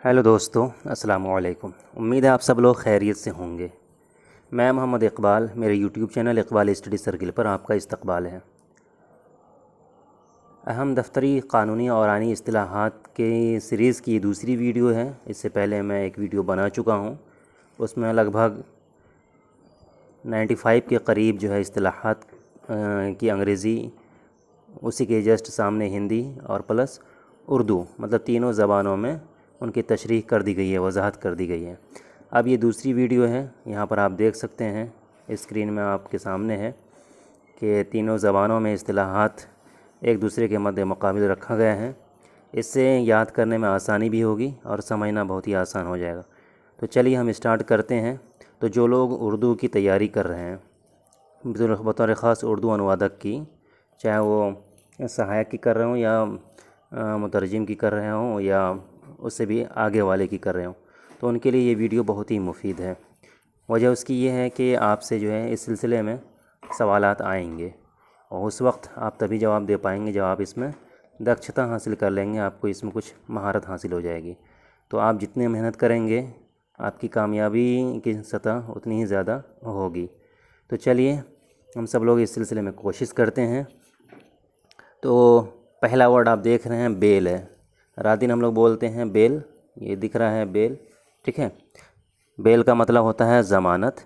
Hello दोस्तों, अस्सलाम वालेकुम। उम्मीद है आप सब लोग खैरियत से होंगे। मैं मोहम्मद इकबाल, मेरे YouTube channel Iqbal study circle पर आपका इस्तकबाल है। अहम दफ्तरी क़ानूनी और आइनी इस्तिलाहात के सीरीज़ की दूसरी वीडियो है। इससे पहले मैं एक वीडियो बना चुका हूँ, उसमें लगभग 95 के करीब जो है इस्तिलाहात की अंग्रेज़ी, उसी के जस्ट सामने हिंदी और प्लस उर्दू, मतलब तीनों ज़बानों में उनकी तशरीह कर दी गई है, वजाहत कर दी गई है। अब ये दूसरी वीडियो है, यहाँ पर आप देख सकते हैं स्क्रीन में आपके सामने है कि तीनों ज़बानों में इस्तिलाहात एक दूसरे के मद्दे मुकाबिल रखा गया है। इससे याद करने में आसानी भी होगी और समझना बहुत ही आसान हो जाएगा। तो चलिए हम स्टार्ट करते हैं। तो जो लोग उर्दू की तैयारी कर रहे हैं, बतौर ख़ास उर्दू अनुवादक की, चाहे वो सहायक की कर रहे हों या मुतरजिम की कर रहे हों या उससे भी आगे वाले की कर रहे हों, तो उनके लिए ये वीडियो बहुत ही मुफीद है। वजह उसकी ये है कि आपसे जो है इस सिलसिले में सवालात आएंगे और उस वक्त आप तभी जवाब दे पाएंगे जब आप इसमें दक्षता हासिल कर लेंगे, आपको इसमें कुछ महारत हासिल हो जाएगी। तो आप जितनी मेहनत करेंगे, आपकी कामयाबी की सतह उतनी ही ज़्यादा होगी। तो चलिए हम सब लोग इस सिलसिले में कोशिश करते हैं। तो पहला वर्ड आप देख रहे हैं बेल है। रात दिन हम लोग बोलते हैं बेल, ये दिख रहा है बेल, ठीक है। बेल का मतलब होता है ज़मानत।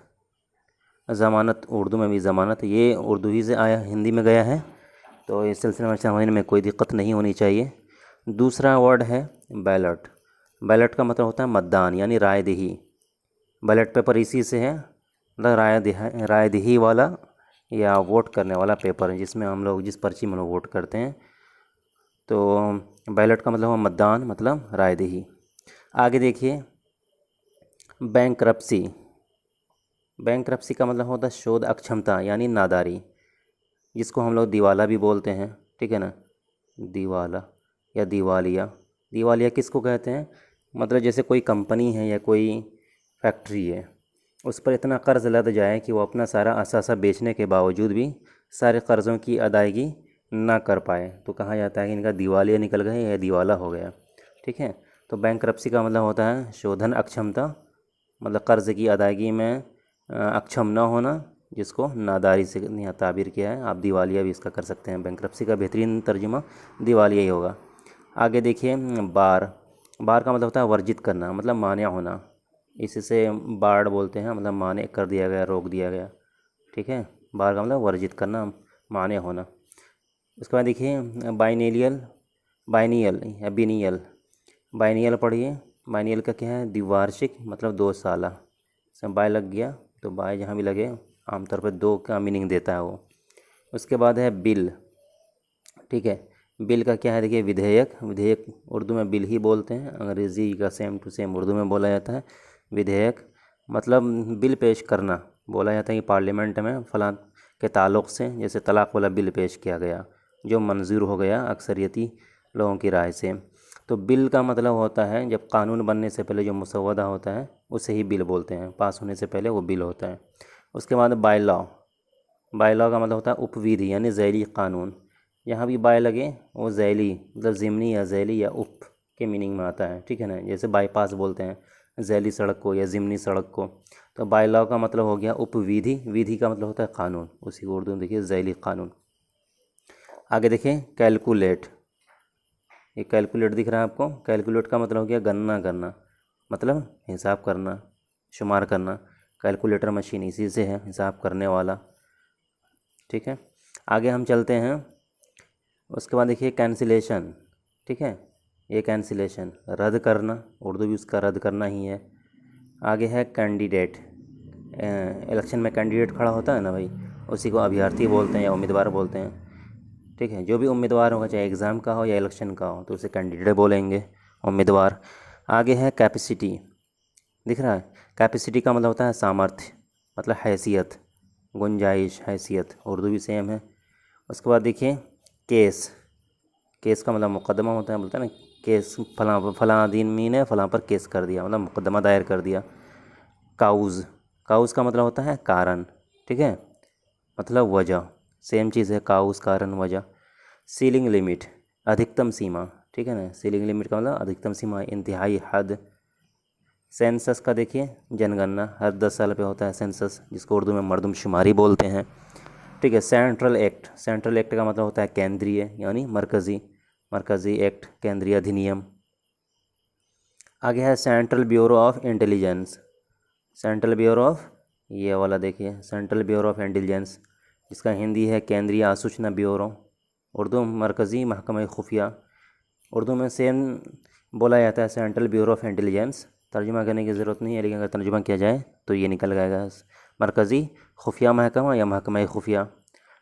ज़मानत उर्दू में भी ज़मानत, ये उर्दू ही से आया, हिंदी में गया है, तो इस सिलसिले में समझने में कोई दिक्कत नहीं होनी चाहिए। दूसरा वर्ड है बैलेट। बैलेट का मतलब होता है मतदान यानी रायदही। बैलेट पेपर इसी से है, मतलब रायदही वाला या वोट करने वाला पेपर है, जिसमें हम लोग जिस पर्ची में लोग वोट करते हैं। तो बैलेट का मतलब है मतदान, मतलब रायदही। आगे देखिए बैंक्रप्सी। बैंक्रप्सी का मतलब होता है शोध अक्षमता यानी नादारी, जिसको हम लोग दिवाला भी बोलते हैं, ठीक है ना। दिवाला या दिवालिया। दिवालिया किसको कहते हैं? मतलब जैसे कोई कंपनी है या कोई फैक्ट्री है, उस पर इतना कर्ज़ लद जाए कि वो अपना सारा असासा बेचने के बावजूद भी सारे कर्ज़ों की अदायगी ना कर पाए, तो कहा जाता है कि इनका दिवालिया निकल गया या दिवाला हो गया, ठीक है। तो बैंक्रप्सी का मतलब होता है शोधन अक्षमता, मतलब कर्ज़ की अदायगी में अक्षम न होना, जिसको नादारी से यहाँ ताबीर किया है। आप दिवालिया भी इसका कर सकते हैं। बैंक्रप्सी का बेहतरीन तर्जुमा दिवालिया ही होगा। आगे देखिए बार। बार का मतलब होता है वर्जित करना, मतलब मान्य होना। इससे बार्ड बोलते हैं, मतलब मान्य कर दिया गया, रोक दिया गया, ठीक है। बार का मतलब वर्जित करना, मान्य होना। उसके बाद देखिए बाइनेलियल, बाइनियल या बिनियल। बाइनियल पढ़िए। बाइनियल का क्या है? द्विवार्षिक, मतलब 2 साला। इसमें बाय लग गया तो बाय जहाँ भी लगे आमतौर पर 2 का मीनिंग देता है वो। उसके बाद है बिल, ठीक है। बिल का क्या है? देखिए विधेयक। विधेयक उर्दू में बिल ही बोलते हैं, अंग्रेज़ी का सेम टू सेम उर्दू में बोला जाता है विधेयक। मतलब बिल पेश करना, बोला जाता है कि पार्लियामेंट में फ़लाँ के ताल्लुक़ से, जैसे तलाक़ वाला बिल पेश किया गया जो मंजूर हो गया अक्सरियती लोगों की राय से। तो बिल का मतलब होता है जब कानून बनने से पहले जो मसौदा होता है उसे ही बिल बोलते हैं, पास होने से पहले वो बिल होता है। उसके बाद बाय लॉ। बाय लॉ का मतलब होता है उपविधि यानी ज़ैली कानून। यहाँ भी बाय लगे वो ज़ैली, मतलब ज़िमनी या ज़ैली या उप के मीनिंग में आता है, ठीक है ना। जैसे बाईपास बोलते हैं ज़ैली सड़क को या ज़िमनी सड़क को। तो बाय लॉ का मतलब हो गया उपविधि। विधि का मतलब होता है कानून, उसी को उर्दू में देखिए ज़ैली कानून। आगे देखें कैलकुलेट। ये कैलकुलेट दिख रहा है आपको? कैलकुलेट का मतलब हो गया गणना करना, मतलब हिसाब करना, शुमार करना। कैलकुलेटर मशीन इसी से है, हिसाब करने वाला, ठीक है। आगे हम चलते हैं। उसके बाद देखिए कैंसिलेशन, ठीक है। ये कैंसिलेशन रद्द करना, उर्दू भी उसका रद्द करना ही है। आगे है कैंडिडेट। इलेक्शन में कैंडिडेट खड़ा होता है ना भाई, उसी को अभ्यर्थी बोलते हैं या उम्मीदवार बोलते हैं, ठीक है। जो भी उम्मीदवार होगा, चाहे एग्ज़ाम का हो या इलेक्शन का हो, तो उसे कैंडिडेट बोलेंगे, उम्मीदवार। आगे है कैपेसिटी, दिख रहा है? कैपेसिटी का मतलब होता है सामर्थ्य, मतलब हैसियत, गुंजाइश, हैसियत, उर्दू भी सेम है। उसके बाद देखिए केस। केस का मतलब मुकदमा होता है, बोलते हैं ना केस, फलां फलां आदमी ने फलां पर केस कर दिया, मतलब मुकदमा दायर कर दिया। काउज़। काउज़ का मतलब होता है कारण, ठीक है, मतलब वजह। सेम चीज़ है, काउज़ कारण वजह। सीलिंग लिमिट, अधिकतम सीमा, ठीक है ना। सीलिंग लिमिट का मतलब अधिकतम सीमा, इंतहाई हद। सेंसस का देखिए, जनगणना, हर 10 साल पे होता है सेंसस, जिसको उर्दू में मर्दमशुमारी बोलते हैं। ठीक है। सेंट्रल एक्ट, सेंट्रल एक्ट का मतलब होता है केंद्रीय यानी मरकज़ी, मरकज़ी एक्ट, केंद्रीय अधिनियम। आगे है central bureau of intelligence, central bureau of, ये वाला देखिए, सेंट्रल ब्यूरो ऑफ इंटेलिजेंस, जिसका हिंदी है केंद्रीय आसूचना ब्यूरो, उर्दू मरकज़ी महकमा खुफिया। उर्दू में सेम बोला जाता है सेंट्रल ब्यूरो ऑफ इंटेलिजेंस, तर्जुमा करने की ज़रूरत नहीं है, लेकिन अगर तर्जुमा किया जाए तो ये निकल जाएगा मरकज़ी खुफिया महकमा या महकमा खुफिया।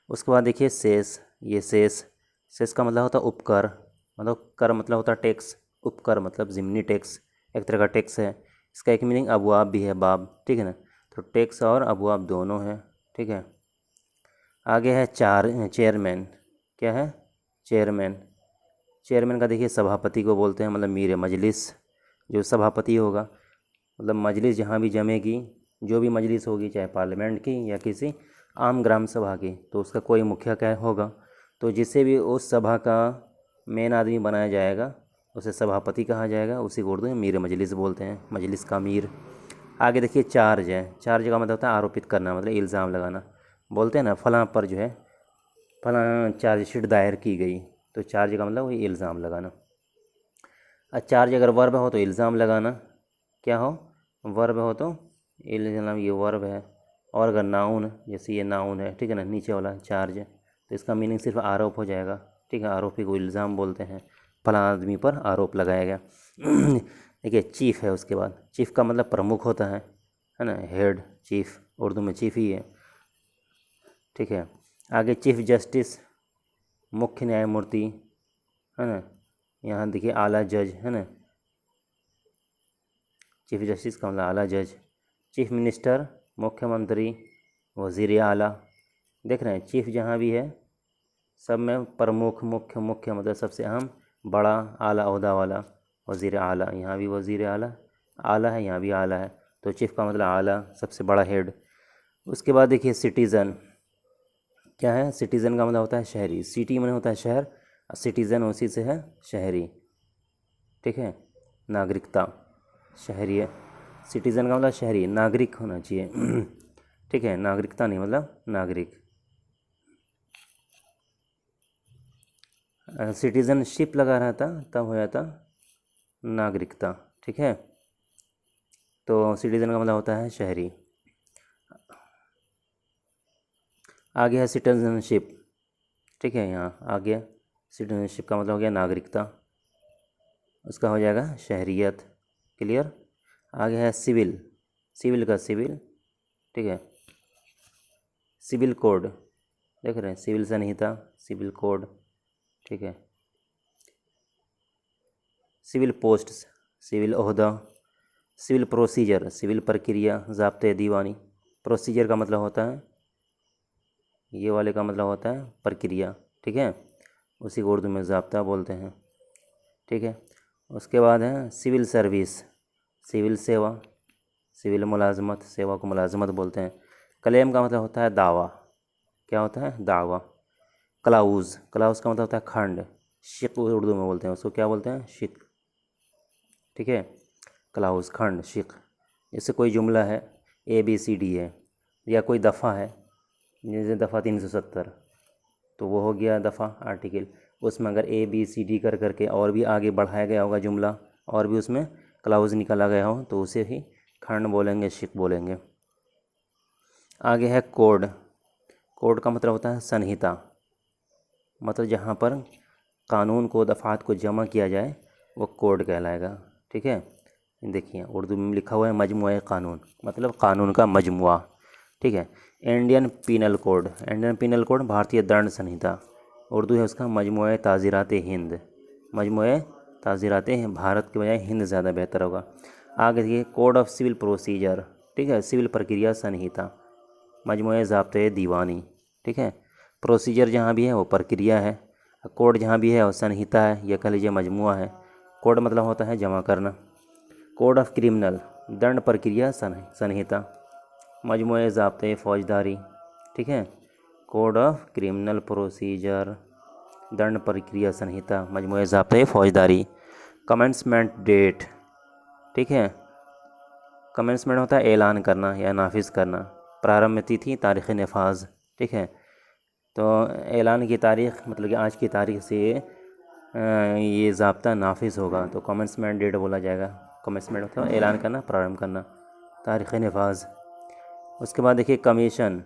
उसके बाद देखिए सेस, ये सेस, सेस का मतलब होता है उपकर, मतलब कर मतलब होता है टैक्स, उपकर मतलब ज़िमनी टैक्स, एक तरह का टैक्स है। इसका एक मीनिंग अबवाब भी है, बाब, ठीक है ना। तो टैक्स और अबवाब दोनों है, ठीक है। आगे है चेयरमैन, क्या है, चेयरमैन। चेयरमैन का देखिए सभापति को बोलते हैं, मतलब मीर मजलिस, जो सभापति होगा, मतलब मजलिस जहाँ भी जमेगी, जो भी मजलिस होगी, चाहे पार्लियामेंट की या किसी आम ग्राम सभा की, तो उसका कोई मुखिया क्या होगा, तो जिसे भी उस सभा का मेन आदमी बनाया जाएगा उसे सभापति कहा जाएगा, उसी को उर्दू में मीर मजलिस बोलते हैं, मजलिस का मीर। आगे देखिए चार्ज है, चार्ज का मतलब होता है आरोपित करना, मतलब इल्ज़ाम लगाना, बोलते हैं ना फलां पर जो है फलां चार्जशीट दायर की गई, तो चार्ज का मतलब वही इल्ज़ाम लगाना। चार्ज अगर वर्ब हो तो इल्ज़ाम लगाना, क्या हो, वर्ब हो तो इल्ज़ाम, ये वर्ब है। और अगर नाउन, जैसे ये नाउन है, ठीक है ना, नीचे वाला चार्ज, तो इसका मीनिंग सिर्फ आरोप हो जाएगा, ठीक है, आरोपी को इल्ज़ाम बोलते हैं, फलां आदमी पर आरोप लगाया गया। देखिए चीफ़ है, उसके बाद चीफ़ का मतलब प्रमुख होता है ना, हेड, चीफ़, उर्दू में चीफ़ ही है, ठीक है। आगे चीफ़ जस्टिस, मुख्य न्यायमूर्ति, है ना। यहाँ देखिए आला जज, है ना, चीफ जस्टिस का मतलब आला जज। चीफ मिनिस्टर, मुख्यमंत्री, वज़ीर आला। देख रहे हैं चीफ जहाँ भी है सब में प्रमुख, मुख्य, मुख्य मतलब सबसे अहम, बड़ा, आला ओहदा वाला, वज़ीर आला, यहाँ भी वज़ीर आला, आला है, यहाँ भी आला है, तो चीफ का मतलब आला, सबसे बड़ा हेड। उसके बाद देखिए सिटीज़न, क्या है, सिटीज़न का मतलब होता है शहरी, सिटी में होता है शहर, सिटीज़न उसी से है शहरी, ठीक है, नागरिकता, शहरी है। सिटीज़न का मतलब शहरी, नागरिक होना चाहिए, ठीक है, नागरिकता नहीं, मतलब नागरिक। सिटीज़नशिप लगा रहता तब हो जाता नागरिकता, ठीक है। तो सिटीज़न का मतलब होता है शहरी। आगे है सिटीज़नशिप, ठीक है, यहाँ आ गया, सिटीज़नशिप का मतलब हो गया नागरिकता, उसका हो जाएगा शहरियत, क्लियर। आगे है सिविल, सिविल का सिविल, ठीक है, सिविल कोड, देख रहे हैं, सिविल संहिता, सिविल कोड, ठीक है। सिविल पोस्ट, सिविल ओहदा, सिविल प्रोसीजर, सिविल प्रक्रिया, ज़ाब्ते दीवानी। प्रोसीजर का मतलब होता है, ये वाले का मतलब होता है प्रक्रिया, ठीक है, उसी को उर्दू में ज़ाब्ता बोलते हैं, ठीक है। उसके बाद है सिविल सर्विस, सिविल सेवा, सिविल मुलाजमत, सेवा को मुलाजमत बोलते हैं। क्लेम का मतलब होता है दावा, क्या होता है, दावा। क्लाउज़, क्लाउज़ का मतलब होता है खंड, शिक उर्दू में बोलते हैं उसको, क्या बोलते हैं, शिक, ठीक है, क्लाउज़, खंड, शिक। जैसे कोई जुमला है ABCD है, या कोई दफ़ा है, जैसे दफ़ा 370, तो वो हो गया दफ़ा, आर्टिकल। उसमें अगर ABCD कर करके और भी आगे बढ़ाया गया होगा जुमला, और भी उसमें क्लाउज़ निकाला गया हो, तो उसे ही खंड बोलेंगे, शिक बोलेंगे। आगे है कोड, कोड का मतलब होता है संहिता, मतलब जहाँ पर कानून को, दफ़ात को जमा किया जाए वो कोड कहलाएगा, ठीक है। देखिए उर्दू में लिखा हुआ है मजमुआ कानून, मतलब कानून का मजमुआ, ठीक है। Indian penal code, Indian penal code भारतीय दंड संहिता, उर्दू है उसका मजमुआ ताज़ीरात हिंद, मजमुआ ताज़ीरात भारत के बजाय हिंद ज़्यादा बेहतर होगा। आगे देखिए कोड ऑफ सिविल प्रोसीजर, ठीक है, सिविल प्रक्रिया संहिता, मजमुआ ज़ाब्ते दीवानी, ठीक है। प्रोसीजर जहाँ भी है वो प्रक्रिया है, कोड जहाँ भी है वो संहिता है, यह कह लीजिए मजमुआ है। कोड मतलब होता है जमा करना। कोड ऑफ क्रिमिनल, दंड प्रक्रिया संहिता, मजमुआ ज़ाब्ते फौजदारी, ठीक है। कोड ऑफ क्रिमिनल प्रोसीजर, दंड प्रक्रिया संहिता, मजमूए ज़ाब्ते फ़ौजदारी। कमेंसमेंट डेट, ठीक है, कमेंसमेंट होता है ऐलान करना या नाफिज करना। प्रारंभ तिथि तारीख़ नफाज, ठीक है, तो ऐलान की तारीख़ मतलब कि आज की तारीख़ से ये ज़ाब्ता नाफिज होगा, तो कमेंसमेंट डेट बोला जाएगा। कमेंसमेंट मतलब ऐलान करना, प्रारंभ करना, तारीख़ नफाज। उसके बाद देखिए कमीशन,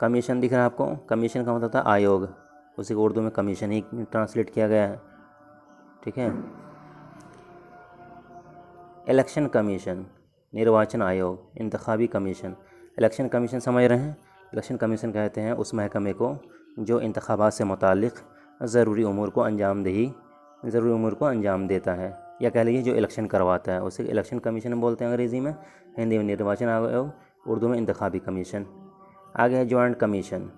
कमीशन दिख रहा है आपको, कमीशन का मतलब होता है आयोग, उसी को उर्दू में कमीशन ही ट्रांसलेट किया गया है, ठीक है। इलेक्शन कमीशन, निर्वाचन आयोग, इंतखाबी कमीशन। इलेक्शन कमीशन समझ रहे हैं, इलेक्शन कमीशन कहते हैं उस महकमे को जो इंतखाबात से मुताल्लिक़ ज़रूरी उमूर को अंजाम देता है, या कह लीजिए जो इलेक्शन करवाता है उसे इलेक्शन कमीशन बोलते हैं अंग्रेज़ी में, हिंदी में निर्वाचन आयोग, उर्दू में इंतखाबी कमीशन। आगे है जॉइंट कमीशन,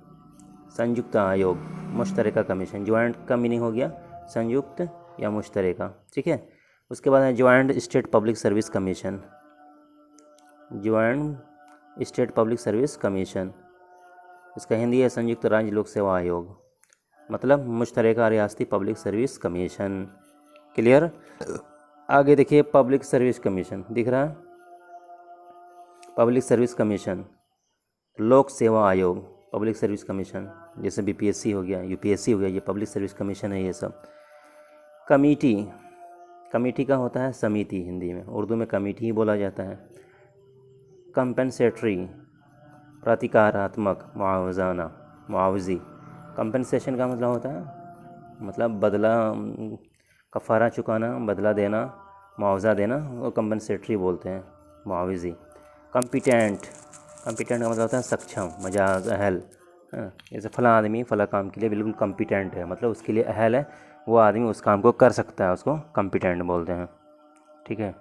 संयुक्त आयोग, मुश्तरका कमीशन। जॉइंट का मीनिंग हो गया संयुक्त या मुश्तरका, ठीक है। उसके बाद है joint state public service commission, joint state public service commission, इसका हिंदी है संयुक्त राज्य लोक सेवा आयोग, मतलब मुश्तरका रियासती पब्लिक सर्विस कमीशन। क्लियर। आगे देखिए पब्लिक सर्विस कमीशन दिख रहा है, पब्लिक सर्विस कमीशन, लोक सेवा आयोग, पब्लिक सर्विस कमीशन, जैसे बीपीएससी हो गया, यूपीएससी हो गया, ये पब्लिक सर्विस कमीशन है ये सब। कमेटी, कमेटी का होता है समिति हिंदी में, उर्दू में कमेटी ही बोला जाता है। कंपेंसेटरी, प्रतिकारात्मक, मुआवजाना, मुआवजी। कंपेंसेशन का मतलब होता है मतलब बदला, कफ़ारा चुकाना, बदला देना, मुआवजा देना, वो कंपेंसेटरी बोलते हैं, मुआवजी। कम्पिटेंट, कम्पिटेंट का मतलब होता है सक्षम, मजाज, अहल। जैसे फ़लाँ आदमी फ़लाँ काम के लिए बिल्कुल कम्पिटेंट है, मतलब उसके लिए अहल है, वो आदमी उस काम को कर सकता है, उसको कम्पिटेंट बोलते हैं, ठीक है।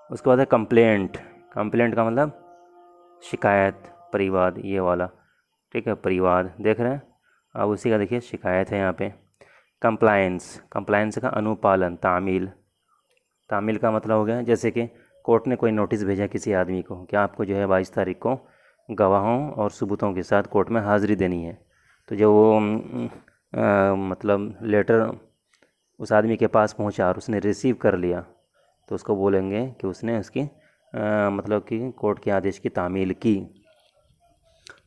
उसके बाद है कंप्लेंट, कंप्लेंट का मतलब शिकायत, परिवाद, ये वाला, ठीक है, परिवाद देख रहे हैं। अब उसी का देखिए शिकायत है यहाँ पे। कंप्लायंस, कंप्लायंस का अनुपालन, तामील, तामील का मतलब हो गया जैसे कि कोर्ट ने कोई नोटिस भेजा किसी आदमी को कि आपको जो है 22 तारीख को गवाहों और सबूतों के साथ कोर्ट में हाज़िरी देनी है, तो जब वो मतलब लेटर उस आदमी के पास पहुंचा और उसने रिसीव कर लिया, तो उसको बोलेंगे कि उसने उसकी मतलब कि कोर्ट के आदेश की तामील की।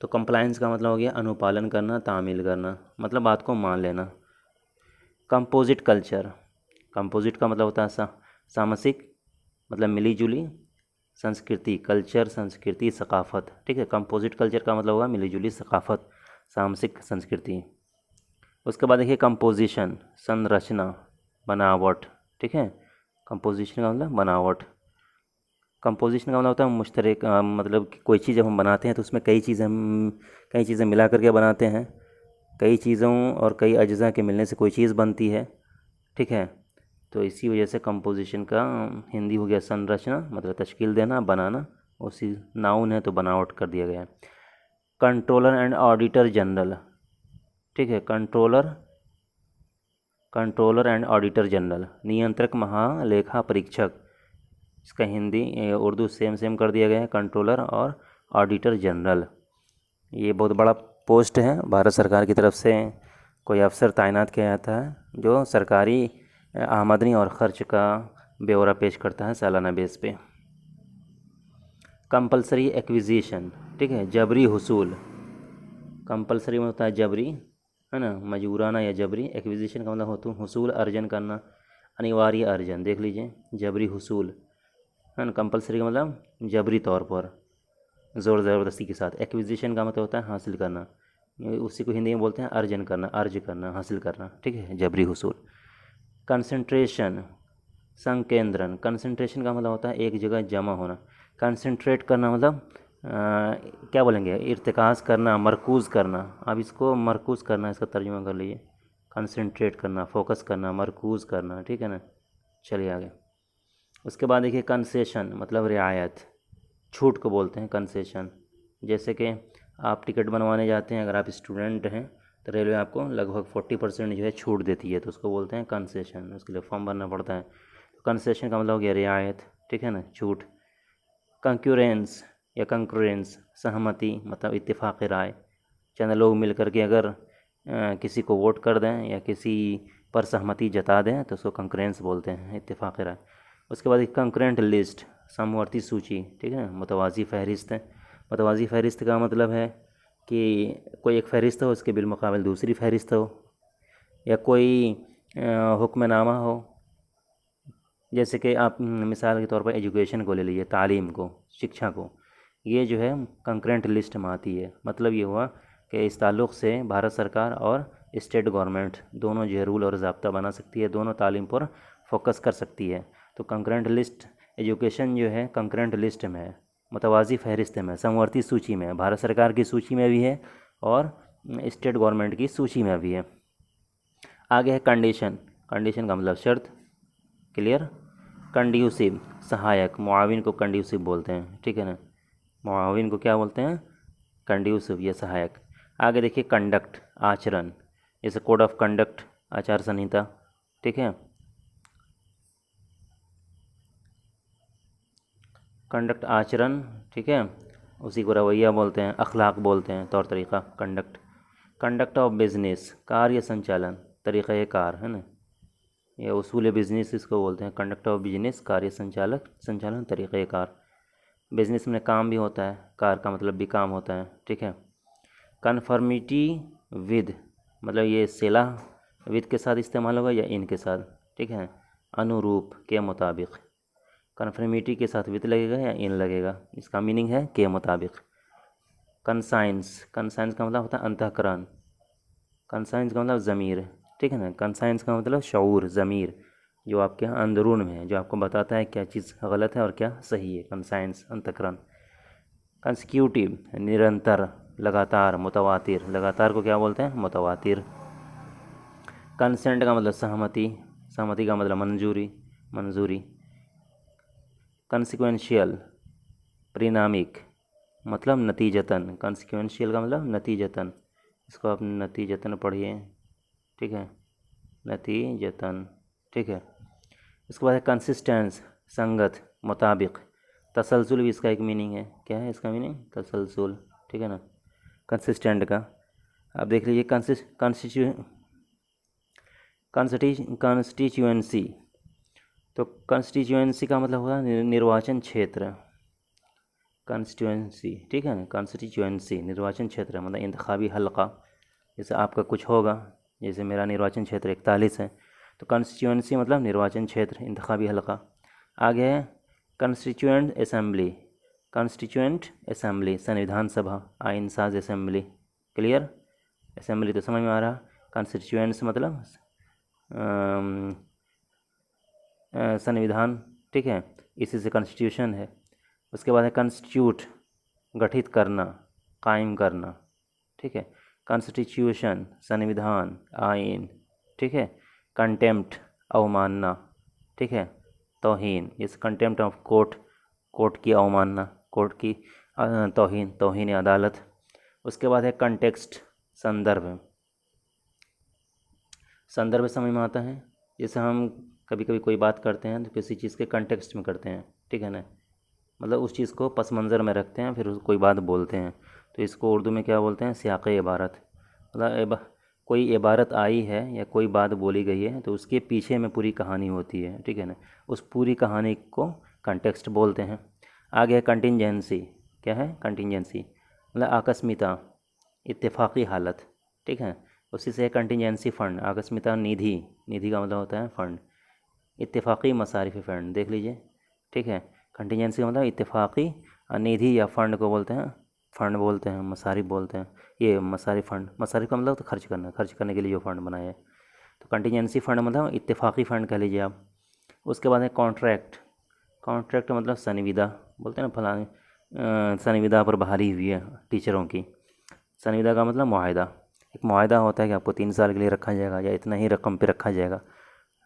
तो कंप्लायंस का मतलब हो गया अनुपालन करना, तामील करना, मतलब बात को मान लेना। कंपोजिट कल्चर, कंपोजिट का मतलब होता है सामसिक, मतलब मिली जुली संस्कृति, कल्चर संस्कृति सकाफ़त, ठीक है। कंपोजिट कल्चर का मतलब होगा मिली जुली सकाफ़त, सामसिक संस्कृति। उसके बाद देखिए कंपोजिशन, संरचना, बनावट, ठीक है। कंपोजिशन का मतलब बनावट। कंपोजिशन का मतलब होता है मुश्तरक, मतलब कि कोई चीज़ जब हम बनाते हैं तो उसमें कई चीज़ें मिला करके बनाते हैं, कई चीज़ों और कई अज्जा के मिलने से कोई चीज़ बनती है, ठीक है। तो इसी वजह से कंपोजिशन का हिंदी हो गया संरचना, मतलब तश्कील देना, बनाना, उसी नाउन है तो बनावट कर दिया गया है। कंट्रोलर एंड ऑडिटर जनरल, ठीक है, controller, controller and auditor general, नियंत्रक महालेखा परीक्षक, इसका हिंदी उर्दू सेम सेम कर दिया गया है, कंट्रोलर और ऑडिटर जनरल। ये बहुत बड़ा पोस्ट है, भारत सरकार की तरफ से कोई अफसर तैनात किया जाता है जो सरकारी आमदनी और ख़र्च का ब्यौरा पेश करता है सालाना बेस पे। कंपलसरी एक्विजिशन, ठीक है, जबरी हुसूल, कंपलसरी में होता है जबरी, है ना, मजबूराना या जबरी। एक्विजिशन का मतलब होता है हुसूल, अर्जन करना, अनिवार्य अर्जन, देख लीजिए जबरी हुसूल, है ना। कंपलसरी का मतलब जबरी तौर पर, ज़ोर ज़बरदस्ती के साथ। एक्विजिशन का मतलब होता है हासिल करना, उसी को हिंदी में बोलते हैं अर्जन करना, अर्ज करना, हासिल करना, ठीक है, जबरी हुसूल। कंसंट्रेशन, संकेंद्रन, कंसंट्रेशन का मतलब होता है एक जगह जमा होना। कंसंट्रेट करना मतलब क्या बोलेंगे, इर्तिकाज़ करना, मरकूज़ करना। अब इसको मरकूज़ करना, इसका तर्जुमा कर लीजिए, कंसंट्रेट करना, फोकस करना, मरकूज़ करना, ठीक है ना। चलिए आगे। उसके बाद देखिए कंसेशन, मतलब रियायत, छूट को बोलते हैं कंसेशन। जैसे कि आप टिकट बनवाने जाते हैं, अगर आप स्टूडेंट हैं तो रेलवे आपको लगभग 40% जो है छूट देती है, तो उसको बोलते हैं कंसेशन, उसके लिए फॉर्म भरना पड़ता है। तो कंसेशन का मतलब हो गया रियायत, ठीक है ना, छूट। कंक्यूरेंस या कंक्रेंस, सहमति, मतलब इत्तेफाक राय, चंद लोग मिल करके अगर किसी को वोट कर दें या किसी पर सहमति जता दें तो उसको कंकरेंस बोलते हैं, इत्तेफाक राय। उसके बाद एक कंकरेंट लिस्ट, समवर्ती सूची, ठीक है, मुतवाज़ी फ़हरिस्त है। मुतवाज़ी फ़हरिस्त का मतलब है कि कोई एक फ़हरिस्त हो, उसके बिलमुकाबिल दूसरी फ़हरिस्त हो, या कोई हुक्मनामा हो। जैसे कि आप मिसाल के तौर पर एजुकेशन को ले लीजिए, तालीम को, शिक्षा को, ये जो है कंकरेंट लिस्ट में आती है। मतलब ये हुआ कि इस ताल्लुक़ से भारत सरकार और स्टेट गवर्नमेंट दोनों जो है रूल और ज़ाब्ता बना सकती है, दोनों तालीम पर फोकस कर सकती है। तो कंकरेंट लिस्ट, एजुकेशन जो है कंकरेंट लिस्ट में है, मुतवाज़ी फ़हरिस्त में, समवर्ती सूची में है, भारत सरकार की सूची में भी है और स्टेट गवर्नमेंट की सूची में भी है। आगे है कंडीशन। कंडीशन का मतलब शर्त, क्लियर। कंड्यूसिव, सहायक, मुआविन को कंड्यूसिव बोलते हैं, ठीक है ना, मुआविन को क्या बोलते हैं, कंड्यूसिव, या सहायक। आगे देखिए कंडक्ट, आचरण, जैसे कोड ऑफ कंडक्ट, आचार संहिता, ठीक है। कंडक्ट आचरण, ठीक है, उसी को रवैया बोलते हैं, अखलाक बोलते हैं, तौर तरीक़ा, कंडक्ट। कंडक्ट ऑफ बिजनेस, कार्य संचालन, तरीक़े कार, है ना, या उसूल बिजनेस इसको बोलते हैं। कंडक्ट ऑफ बिजनेस, कार्य संचालन, तरीक़े कार। बिजनेस में काम भी होता है, कार का मतलब भी काम होता है, ठीक है। कन्फर्मिटी विद, मतलब ये सिला विद के साथ इस्तेमाल होगा या इन के साथ, ठीक है। अनुरूप, के मुताबिक, कन्फर्मिटी के साथ विद लगेगा या इन लगेगा, इसका मीनिंग है के मुताबिक। कंसाइंस, कंसाइंस का मतलब होता है अंतःकरण, कंसाइंस का मतलब ज़मीर, ठीक है ना। कंसाइंस का मतलब शऊर, ज़मीर, जो आपके यहाँ अंदरून में है, जो आपको बताता है क्या चीज़ गलत है और क्या सही है, कंसाइंस, अंतःकरण। कंसिक्यूटिव, निरंतर, लगातार, मुतवातिर, लगातार को क्या बोलते हैं, मुतवातिर। कंसेंट का मतलब सहमति, सहमति का मतलब मंजूरी, मंजूरी। कंसिक्वेंशियल, परिणामिक, मतलब नतीजतन, कंसिक्वेंशियल का मतलब नतीजतन, इसको आप नतीजतन पढ़िए, ठीक है, नतीजतन, ठीक है। इसके बाद है कंसिस्टेंस, संगत, मुताबिक। तसलसल भी इसका एक मीनिंग है, क्या है इसका मीनिंग, तसलसल, ठीक है ना, कंसिस्टेंट का। आप देख लीजिए कॉन्स्टिट्यूएंसी, तो कॉन्स्टिट्यूएंसी का मतलब होगा निर्वाचन क्षेत्र, कॉन्स्टिट्यूएंसी, ठीक है ना, कॉन्स्टिट्यूएंसी निर्वाचन क्षेत्र मतलब इंतखाबी हलका। जैसे आपका कुछ होगा, जैसे मेरा निर्वाचन क्षेत्र 41 है, तो कॉन्स्टिट्यूएंसी मतलब निर्वाचन क्षेत्र, इंतखाबी हलका। आगे है कॉन्स्टिट्यूएंट असेंबली, कॉन्स्टिट्यूएंट असेंबली, संविधान सभा, आइन साज असेंबली, क्लियर। असेंबली तो समझ में आ रहा, कॉन्स्टिट्यूएंट्स मतलब संविधान, ठीक है, इसी से कॉन्स्टिट्यूशन है। उसके बाद है कॉन्स्टिट्यूट, गठित करना, कायम करना, ठीक है। कॉन्स्टिट्यूशन, संविधान, आइन, ठीक है। कंटेम्प्ट, अवमानना, ठीक है, तौहीन, जैसे कंटेम्प्ट ऑफ कोर्ट, कोर्ट की अवमानना, कोर्ट की तौहीन, तौहीन अदालत। उसके बाद है कंटेक्स्ट, संदर्भ, संदर्भ समझ में आता है, जैसे हम कभी कभी कोई बात करते हैं तो किसी चीज़ के कंटेक्स्ट में करते हैं, ठीक है ना, मतलब उस चीज़ को पस मंज़र में रखते हैं, फिर कोई बात बोलते हैं, तो इसको उर्दू में क्या बोलते हैं, सियाक़ इबारत। मतलब कोई इबारत आई है या कोई बात बोली गई है तो उसके पीछे में पूरी कहानी होती है, ठीक है ना, उस पूरी कहानी को कंटेक्स्ट बोलते हैं। आगे है कंटिंजेंसी, क्या है कंटिंजेंसी, मतलब आकस्मिकता, इत्तेफाकी हालत, ठीक है, उसी से है कंटिंजेंसी फ़ंड, आकस्मिकता निधि, निधि का मतलब होता है फ़ंड, इत्तेफाकी मसारिफ़ फ़ंड, देख लीजिए, ठीक है। कंटिजेंसी का मतलब इत्तेफाकी, निधि या फ़ंड को बोलते हैं, फ़ंड बोलते हैं, मसारिफ़ बोलते हैं, ये मसारिफ़ फ़ंड, मसारिफ़ का मतलब तो खर्च करना, खर्च करने के लिए जो फ़ंड बनाया है, तो कंटिजेंसी फ़ंड मतलब इत्तेफाकी फ़ंड कह लीजिए आप। उसके बाद है कॉन्ट्रैक्ट, कॉन्ट्रैक्ट मतलब संविदा, बोलते हैं ना फलाने संविदा पर बहाली हुई है टीचरों की, संविदा का मतलब मुआहदा, एक मुआहदा होता है कि आपको 3 साल के लिए रखा जाएगा या इतना ही रकम पे रखा जाएगा,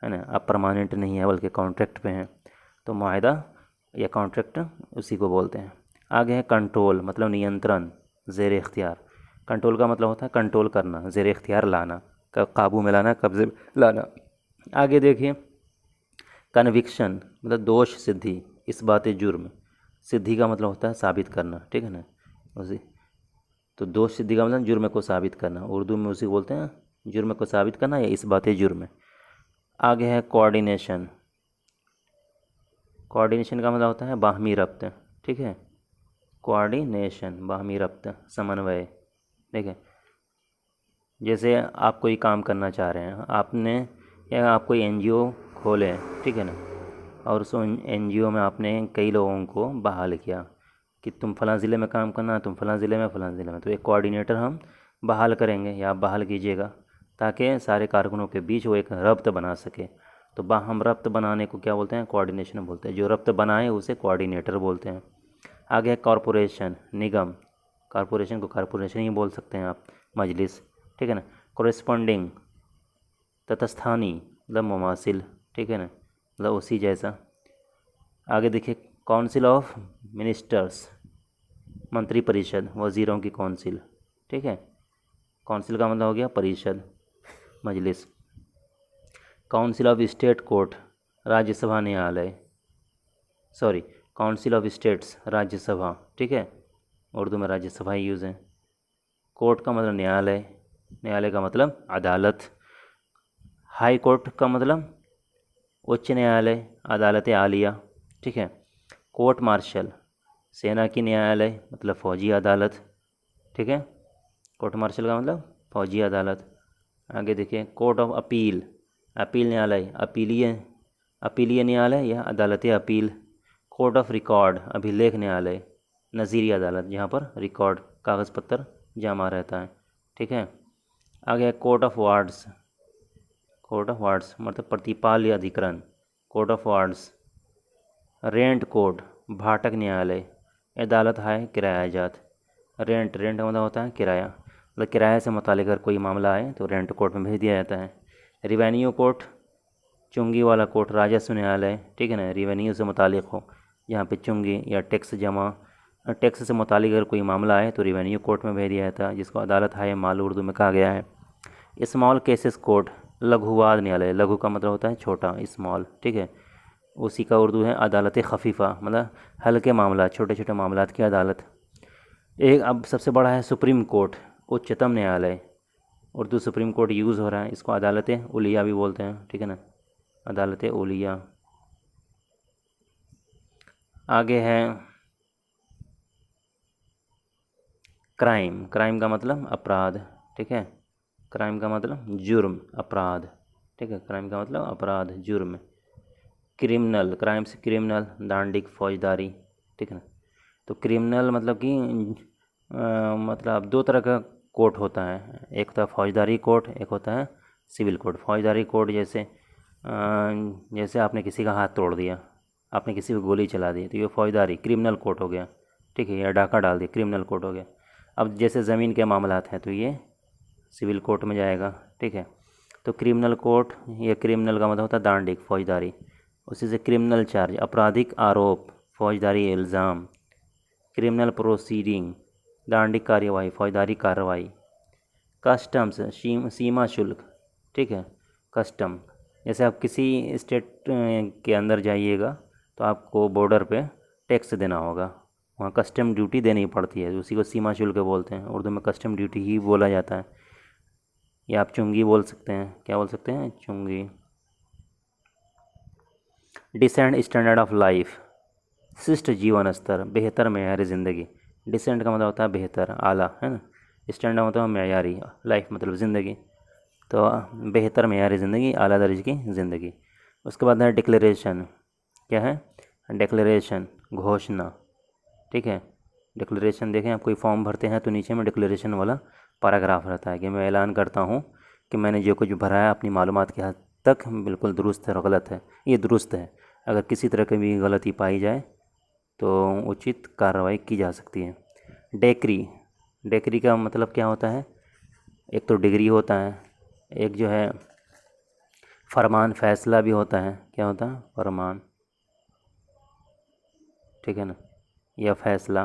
है ना, आप परमानेंट नहीं है बल्कि कॉन्ट्रैक्ट पे हैं, तो मुआहदा या कॉन्ट्रैक्ट उसी को बोलते हैं। आगे है कंट्रोल, मतलब नियंत्रण, ज़ेर इख्तियार, कंट्रोल का मतलब होता है कंट्रोल करना, ज़ेर इख्तियार लाना, काबू में लाना, कब्जे में लाना। आगे देखिए कन्विक्शन, मतलब दोष सिद्धि, इस बात जुर्म, सिद्धि का मतलब होता है साबित करना, ठीक है ना, उसी तो दोष सिद्धि का मतलब जुर्म को साबित करना, उर्दू में उसी को बोलते हैं जुर्म को साबित करना, या इस बात जुर्म है। आगे है कोऑर्डिनेशन। कोऑर्डिनेशन का मतलब होता है बाहमी रब्त, ठीक है। कोऑर्डिनेशन बाहमी रब्त, समन्वय, ठीक है। जैसे आप कोई काम करना चाह रहे हैं, आपने या आप कोई एनजीओ खोले, ठीक है ना, और उस एनजीओ में आपने कई लोगों को बहाल किया कि तुम फलां ज़िले में काम करना, तुम फलां ज़िले में, फलां ज़िले में, तो एक कोऑर्डिनेटर हम बहाल करेंगे या आप बहाल कीजिएगा, ताकि सारे कारकुनों के बीच वो एक रब्त बना सके। तो हम रब्त बनाने को क्या बोलते हैं? कोऑर्डिनेशन बोलते हैं। जो रब्त बनाए उसे कोऑर्डिनेटर बोलते हैं। आगे है कॉरपोरेशन, निगम। कॉरपोरेशन को कॉरपोरेशन ही बोल सकते हैं आप, मजलिस, ठीक है ना। कोरेस्पॉन्डिंग, तटस्थानी मतलब मुमासिल, ठीक है ना, मतलब उसी जैसा। आगे देखिए काउंसिल ऑफ मिनिस्टर्स, मंत्री परिषद, वज़ीरों की काउंसिल, ठीक है। काउंसिल का मतलब हो गया परिषद, मजलिस। Council of state court, Rajya Sabha न्यायालय, sorry council of states, Rajya Sabha, ठीक है, उर्दू में राज्यसभा ही यूज़ है। कोर्ट का मतलब न्यायालय, न्यायालय का मतलब अदालत। हाई कोर्ट का मतलब उच्च न्यायालय, अदालत आलिया, ठीक है। कोर्ट मार्शल, सेना की न्यायालय मतलब फ़ौजी अदालत, ठीक है। कोर्ट मार्शल का मतलब फ़ौजी अदालत। आगे देखिए कोर्ट ऑफ अपील, अपील न्यायालय, अपीलीय न्यायालय या अदालत अपील। कोर्ट ऑफ रिकॉर्ड, अभिलेख न्यायालय, नज़ीरी अदालत, जहाँ पर रिकॉर्ड कागज़ पत्तर जमा रहता है, ठीक है। आगे court of wards, court of wards मतलब प्रतिपाल्य अधिकरण, court of wards. Rent court, भाटक न्यायालय, अदालत है किरायाजात। रेंट, रेंट का मतलब होता है किराया, मतलब किराए से मुतालिक अगर कोई मामला आए तो रेंट कोर्ट में भेज दिया जाता है। रिवेन्यू कोर्ट, चुंगी वाला कोर्ट, राजस्व न्यायालय, ठीक है ना, रिवेन्यू से मुतालिक हो, यहाँ पे चुंगी या टैक्स जमा, टैक्स से मुतालिक अगर कोई मामला आए तो रिवेन्यू कोर्ट में भेज दिया जाता है, जिसको अदालत है माल उर्दू में कहा गया है। स्मॉल केसेस कोर्ट, लघुवाद न्यायालय, लघु का मतलब होता है छोटा, स्मॉल, ठीक है, उसी का उर्दू है अदालत खफीफ़ा, मतलब हल्के मामला, छोटे छोटे मामलात की अदालत। एक अब सबसे बड़ा है सुप्रीम कोर्ट, उच्चतम न्यायालय, उर्दू सुप्रीम कोर्ट यूज़ हो रहा है, इसको अदालत उलिया भी बोलते हैं, ठीक है ना, अदालत उलिया। आगे है क्राइम, क्राइम का मतलब अपराध, ठीक है, क्राइम का मतलब जुर्म, अपराध, ठीक है, क्राइम का मतलब अपराध, जुर्म। क्रिमिनल, क्राइम से क्रिमिनल, दांडिक, फौजदारी, ठीक है ना। तो क्रिमिनल मतलब कि मतलब दो तरह का कोर्ट होता है, एक होता है फौजदारी कोर्ट, एक होता है सिविल कोर्ट। फौजदारी कोर्ट जैसे जैसे आपने किसी का हाथ तोड़ दिया, आपने किसी को गोली चला दी, तो ये फौजदारी क्रिमिनल कोर्ट हो गया, ठीक है, या डाका डाल दिया, क्रिमिनल कोर्ट हो गया। अब जैसे ज़मीन के मामलात हैं तो ये सिविल कोर्ट में जाएगा, ठीक है। तो क्रिमिनल कोर्ट, ये क्रिमिनल का मतलब होता है दांडिक, फौजदारी। उसी से क्रिमिनल चार्ज, आपराधिक आरोप, फौजदारी इल्ज़ाम। क्रिमिनल प्रोसीडिंग, दांडिक कार्यवाही, फौजदारी कार्रवाई। कस्टम्स, सीमा शुल्क, ठीक है, कस्टम, जैसे आप किसी स्टेट के अंदर जाइएगा तो आपको बॉर्डर पे टैक्स देना होगा, वहाँ कस्टम ड्यूटी देनी पड़ती है, उसी को सीमा शुल्क बोलते हैं, उर्दू में कस्टम ड्यूटी ही बोला जाता है। या आप चुंगी बोल सकते हैं, क्या बोल सकते हैं? चुंगी। डिसेंट स्टैंडर्ड ऑफ लाइफ, शिष्ट जीवन स्तर, बेहतर मेयारी ज़िंदगी। डिसेंट का मतलब होता है बेहतर, आला, है ना। स्टैंडर्ड मतलब मेयारी, लाइफ मतलब ज़िंदगी, तो बेहतर मेयारी ज़िंदगी, आला दर्जे की ज़िंदगी। उसके बाद है डिक्लेरेशन, क्या है? डिक्लेरेशन, घोषणा, ठीक है। डिक्लेरेशन देखें, आप कोई फॉर्म भरते हैं तो नीचे में डिक्लेरेशन वाला पैराग्राफ रहता है कि मैं ऐलान करता हूँ कि मैंने जो कुछ भरा है अपनी मालूमात के हद तक बिल्कुल दुरुस्त है और गलत है, ये दुरुस्त है। अगर किसी तरह की भी गलती पाई जाए तो उचित कार्रवाई की जा सकती है। डेक्री, डेक्री का मतलब क्या होता है? एक तो डिग्री होता है, एक जो है फरमान, फैसला भी होता है। क्या होता है? फरमान, ठीक है ना, या फैसला,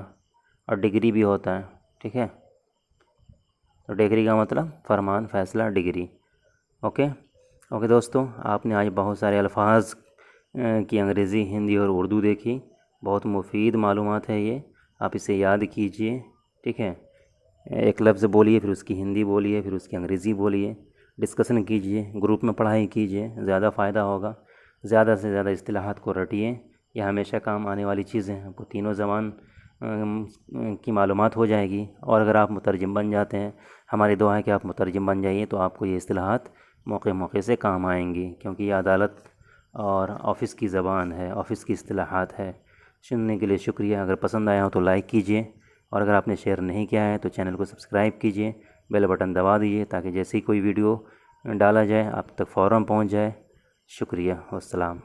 और डिग्री भी होता है, ठीक है। तो डिग्री का मतलब फरमान, फैसला, डिग्री। ओके ओके दोस्तों, आपने आज बहुत सारे अल्फाज की अंग्रेज़ी, हिंदी और उर्दू देखी। बहुत मुफीद मालूमात है ये, आप इसे याद कीजिए, ठीक है। एक लफ्ज़ बोलिए, फिर उसकी हिंदी बोलिए, फिर उसकी अंग्रेज़ी बोलिए, डिस्कशन कीजिए, ग्रुप में पढ़ाई कीजिए, ज़्यादा फ़ायदा होगा। ज़्यादा से ज़्यादा इस्तिलाहात को रटिए, ये हमेशा काम आने वाली चीज़ें हैं। आपको तीनों ज़बान की मालूमात हो जाएगी। और अगर आप मुतरजम बन जाते हैं, हमारी दुआ है कि आप मुतरजम बन जाइए, तो आपको ये इस्तिलाहात मौके मौके से काम आएंगी, क्योंकि ये अदालत और ऑफ़िस की ज़बान है, ऑफ़िस की इस्तिलाहात है। सुनने के लिए शुक्रिया। अगर पसंद आया हो तो लाइक कीजिए, और अगर आपने शेयर नहीं किया है तो चैनल को सब्सक्राइब कीजिए, बेल बटन दबा दीजिए, ताकि जैसे ही कोई वीडियो डाला जाए आप तक फ़ौरन पहुंच जाए। शुक्रिया। वस्सलाम।